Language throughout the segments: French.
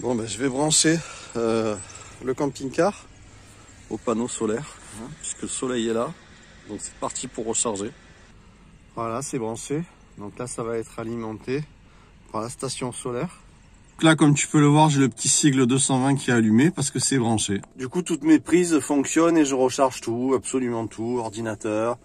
Bon, ben, je vais brancher le camping-car au panneau solaire, hein, puisque le soleil est là. Donc c'est parti pour recharger. Voilà, c'est branché. Donc là, ça va être alimenté par la station solaire. Donc là, comme tu peux le voir, j'ai le petit sigle 220 qui est allumé parce que c'est branché. Du coup, toutes mes prises fonctionnent et je recharge tout, absolument tout, ordinateur,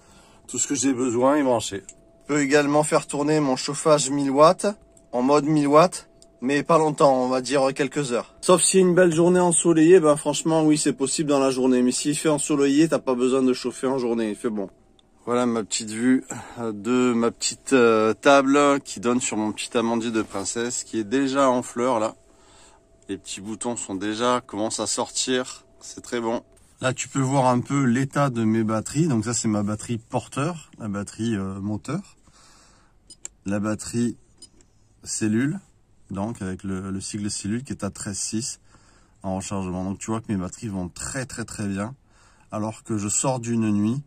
tout ce que j'ai besoin est branché. Je peux également faire tourner mon chauffage 1000 watts en mode 1000 watts, mais pas longtemps, on va dire quelques heures. Sauf s'il y a une belle journée ensoleillée, ben franchement, oui, c'est possible dans la journée. Mais s'il fait ensoleillé, t'as pas besoin de chauffer en journée, il fait bon. Voilà ma petite vue de ma petite table qui donne sur mon petit amandier de princesse qui est déjà en fleurs là. Les petits boutons commencent à sortir, c'est très bon. Là tu peux voir un peu l'état de mes batteries. Donc ça c'est ma batterie porteur, la batterie moteur. La batterie cellule, donc avec le sigle cellule qui est à 13,6 en rechargement. Donc tu vois que mes batteries vont très bien alors que je sors d'une nuit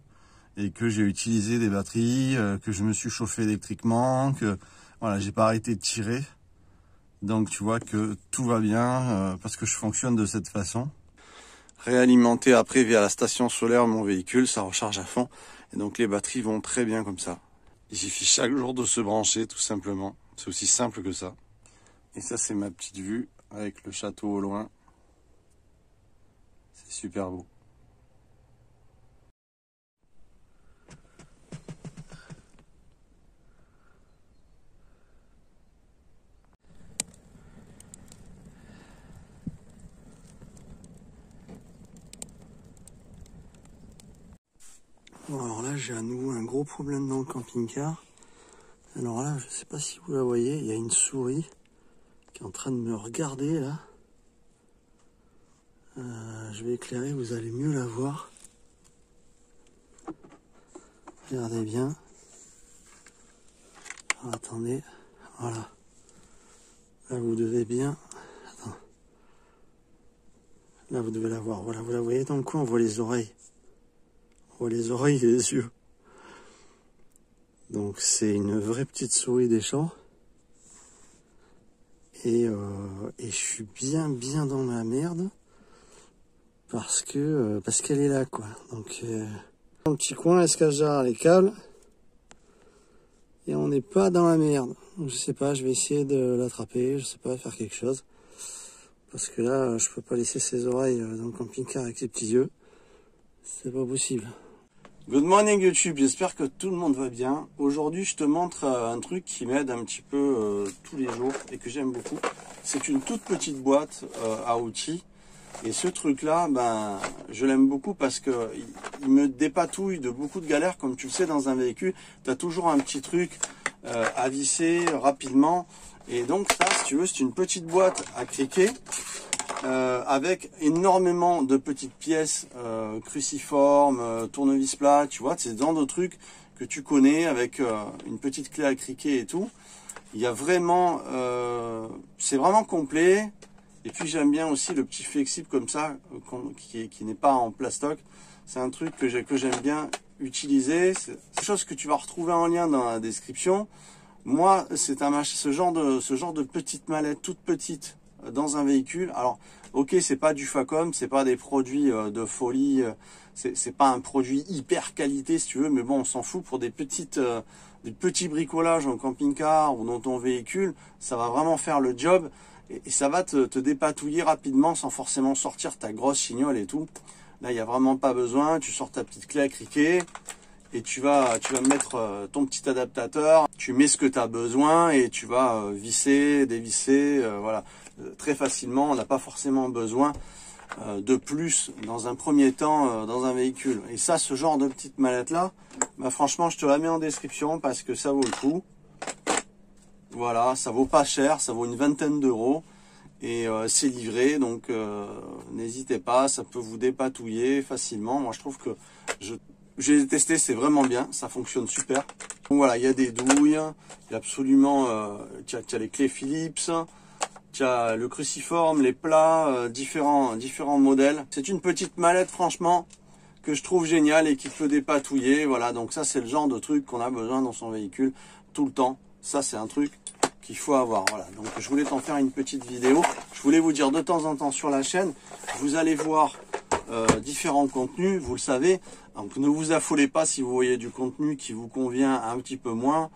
et que j'ai utilisé des batteries, que je me suis chauffé électriquement, que voilà, j'ai pas arrêté de tirer. Donc tu vois que tout va bien parce que je fonctionne de cette façon. Réalimenter après via la station solaire mon véhicule, ça recharge à fond. Et donc les batteries vont très bien comme ça. Il suffit chaque jour de se brancher tout simplement. C'est aussi simple que ça. Et ça c'est ma petite vue avec le château au loin. C'est super beau. Bon, alors là j'ai à nouveau un gros problème dans le camping-car. Alors là je sais pas si vous la voyez, il y a une souris qui est en train de me regarder là. Je vais éclairer, vous allez mieux la voir. Regardez bien. Alors, attendez, voilà. Là vous devez bien. Attends. Là vous devez la voir. Voilà, vous la voyez dans le coin, on voit les oreilles. On voit les oreilles et les yeux. Donc c'est une vraie petite souris des champs. Et je suis bien dans la merde. Parce qu'elle est là quoi. Donc un petit coin, elle se cache derrière les câbles. Et on n'est pas dans la merde. Donc, je sais pas, je vais essayer de l'attraper, je sais pas, faire quelque chose. Parce que là, je peux pas laisser ses oreilles dans le camping-car avec ses petits yeux. C'est pas possible. Good morning YouTube, j'espère que tout le monde va bien. Aujourd'hui, je te montre un truc qui m'aide un petit peu tous les jours et que j'aime beaucoup. C'est une toute petite boîte à outils. Et ce truc-là, ben, je l'aime beaucoup parce que il me dépatouille de beaucoup de galères. Comme tu le sais, dans un véhicule, tu as toujours un petit truc à visser rapidement. Et donc ça, si tu veux, c'est une petite boîte à criquer avec énormément de petites pièces cruciformes, tournevis plat. Tu vois, c'est le genre de trucs que tu connais avec une petite clé à criquer et tout. Il y a vraiment, c'est vraiment complet. Et puis j'aime bien aussi le petit flexible comme ça, qui n'est pas en plastoc. C'est un truc que j'aime bien utiliser. C'est quelque chose que tu vas retrouver en lien dans la description. Moi, c'est ce genre de petite mallette toute petite dans un véhicule. Alors, ok, c'est pas du Facom, c'est pas des produits de folie, c'est pas un produit hyper qualité si tu veux, mais bon, on s'en fout pour des petits bricolages en camping-car ou dans ton véhicule, ça va vraiment faire le job. Et ça va te dépatouiller rapidement sans forcément sortir ta grosse chignole et tout. Là, il n'y a vraiment pas besoin. Tu sors ta petite clé à criquer et tu vas mettre ton petit adaptateur. Tu mets ce que tu as besoin et tu vas visser, dévisser. Voilà, très facilement. On n'a pas forcément besoin de plus dans un premier temps dans un véhicule. Et ça, ce genre de petite mallette-là, bah, franchement, je te la mets en description parce que ça vaut le coup. Voilà, ça vaut pas cher, ça vaut une vingtaine d'euros et c'est livré, donc n'hésitez pas, ça peut vous dépatouiller facilement. Moi je trouve que j'ai testé, c'est vraiment bien, ça fonctionne super. Donc voilà, il y a des douilles, il y a absolument, tu as les clés Philips, tu as le cruciforme, les plats, différents modèles. C'est une petite mallette franchement que je trouve géniale et qui peut dépatouiller. Voilà, donc ça c'est le genre de truc qu'on a besoin dans son véhicule tout le temps. Ça c'est un truc qu'il faut avoir. Voilà, donc je voulais t'en faire une petite vidéo. Je voulais vous dire de temps en temps sur la chaîne, vous allez voir différents contenus, vous le savez. Donc ne vous affolez pas si vous voyez du contenu qui vous convient un petit peu moins.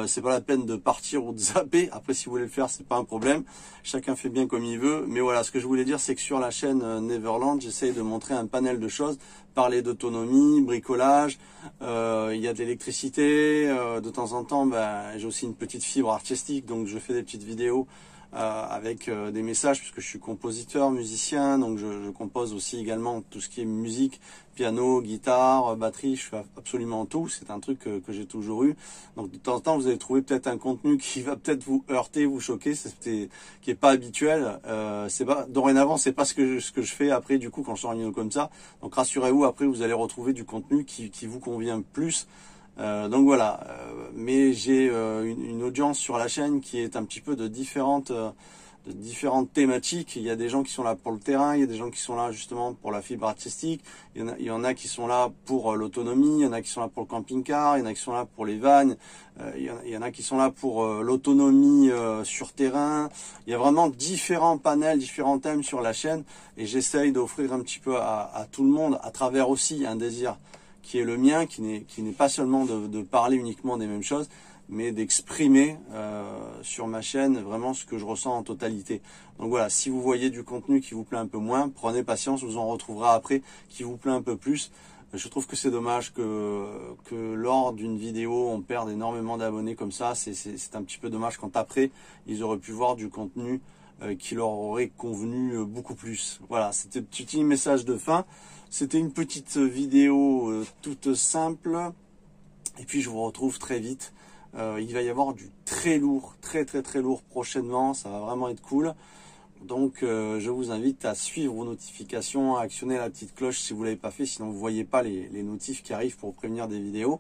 C'est pas la peine de partir ou de zapper. Après, si vous voulez le faire, c'est pas un problème. Chacun fait bien comme il veut. Mais voilà, ce que je voulais dire, c'est que sur la chaîne Neverland, j'essaye de montrer un panel de choses. Parler d'autonomie, bricolage, il y a de l'électricité. De temps en temps, j'ai aussi une petite fibre artistique, donc je fais des petites vidéos avec des messages, puisque je suis compositeur, musicien, donc je compose aussi également tout ce qui est musique, piano, guitare, batterie, je fais absolument tout, c'est un truc que j'ai toujours eu. Donc de temps en temps, vous allez trouver peut-être un contenu qui va peut-être vous heurter, vous choquer, qui est pas habituel. Dorénavant, c'est pas ce que je fais après, du coup, quand je sors une vidéo comme ça. Donc rassurez-vous, après, vous allez retrouver du contenu qui vous convient plus. Donc voilà, mais j'ai une audience sur la chaîne qui est un petit peu de différentes thématiques. Il y a des gens qui sont là pour le terrain, il y a des gens qui sont là justement pour la fibre artistique, il y en a qui sont là pour l'autonomie, il y en a qui sont là pour le camping-car, il y en a qui sont là pour les vannes, il y en a qui sont là pour l'autonomie sur terrain. Il y a vraiment différents panels, différents thèmes sur la chaîne, et j'essaye d'offrir un petit peu à tout le monde, à travers aussi un désir qui est le mien, qui n'est pas seulement de parler uniquement des mêmes choses, mais d'exprimer sur ma chaîne vraiment ce que je ressens en totalité. Donc voilà, si vous voyez du contenu qui vous plaît un peu moins, prenez patience, vous en retrouverez après qui vous plaît un peu plus. Je trouve que c'est dommage que lors d'une vidéo, on perde énormément d'abonnés comme ça. C'est un petit peu dommage quand après, ils auraient pu voir du contenu qui leur aurait convenu beaucoup plus. Voilà, c'était un petit message de fin. C'était une petite vidéo toute simple. Et puis je vous retrouve très vite. Il va y avoir du très lourd, très lourd prochainement. Ça va vraiment être cool. Donc je vous invite à suivre vos notifications, à actionner la petite cloche si vous ne l'avez pas fait, sinon vous ne voyez pas les notifs qui arrivent pour prévenir des vidéos.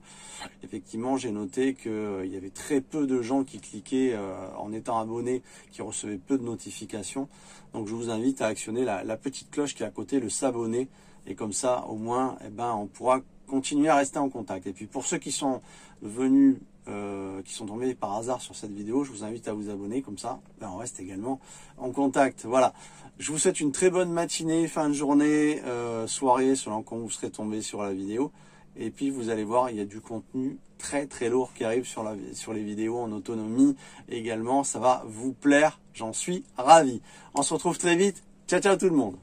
Effectivement, j'ai noté qu'il y avait très peu de gens qui cliquaient en étant abonnés, qui recevaient peu de notifications. Donc je vous invite à actionner la petite cloche qui est à côté, le s'abonner. Et comme ça, au moins, on pourra continuer à rester en contact. Et puis pour ceux qui sont venus, qui sont tombés par hasard sur cette vidéo, je vous invite à vous abonner, comme ça, on reste également en contact. Voilà, je vous souhaite une très bonne matinée, fin de journée, soirée, selon quand vous serez tombé sur la vidéo. Et puis vous allez voir, il y a du contenu très lourd qui arrive sur les vidéos en autonomie. Et également, ça va vous plaire, j'en suis ravi. On se retrouve très vite. Ciao tout le monde.